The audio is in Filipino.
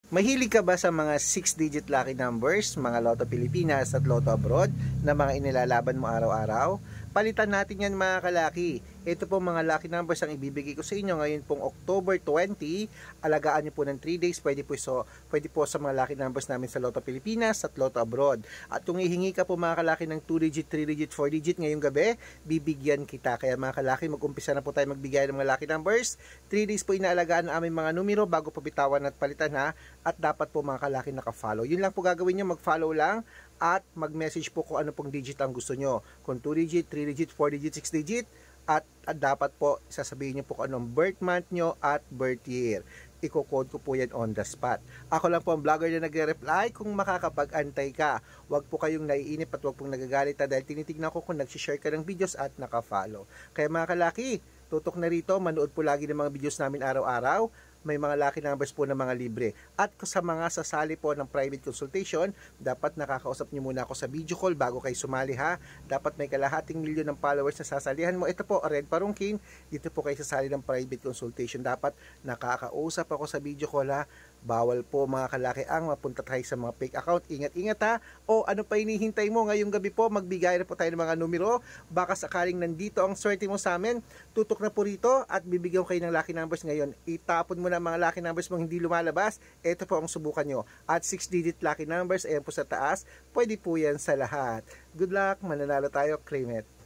Mahilig ka ba sa mga 6-digit lucky numbers, mga Lotto Pilipinas at Lotto Abroad na mga inilalaban mo araw-araw? Palitan natin yan mga kalaki. Ito po mga lucky numbers ang ibibigay ko sa inyo ngayon pong October 20. Alagaan nyo po ng 3 days. Pwede po sa mga lucky numbers namin sa Lotto Pilipinas at Lotto Abroad. At kung ihingi ka po mga kalaki ng 2-digit, 3-digit, 4-digit ngayong gabi, bibigyan kita. Kaya mga kalaki, mag-umpisa na po tayo magbigay ng mga lucky numbers. 3 days po inaalagaan ang aming mga numero bago po bitawan at palitan ha. At dapat po mga kalaki naka-follow. Yun lang po gagawin nyo, mag-follow lang at mag-message po kung ano pong digit ang gusto nyo. Kung 2-digit, 3-digit, 4-digit, 6-digit at dapat po sasabihin nyo po kung anong birth month nyo at birth year. Iko-code ko po yan on the spot. Ako lang po ang vlogger na nagre-reply kung makakapag-antay ka. Huwag po kayong naiinip at huwag pong nagagalit dahil tinitignan ko kung nag-share ka ng videos at naka-follow. Kaya mga kalaki, tutok na rito, manood po lagi ng mga videos namin araw-araw. May mga lucky numbers po ng mga libre. At sa mga sasali po ng private consultation, dapat nakakausap nyo muna ako sa video call bago kayo sumali ha. Dapat may kalahating milyon ng followers na sasalihan mo. Ito po, Red Parungkin, dito po kayo sasali ng private consultation. Dapat nakakausap ako sa video call ha. Bawal po mga kalaki ang mapunta tayo sa mga fake account. Ingat-ingat ha. O ano pa hinihintay mo? Ngayong gabi po, magbigay na po tayo ng mga numero. Baka sakaling nandito ang swerte mo sa amin, tutok na po rito at bibigyan ko kayo ng lucky numbers ngayon. Itapon mo na mga lucky numbers mong hindi lumalabas. Ito po ang subukan nyo. At 6-digit lucky numbers, ayan po sa taas. Pwede po yan sa lahat. Good luck, mananalo tayo, claim it.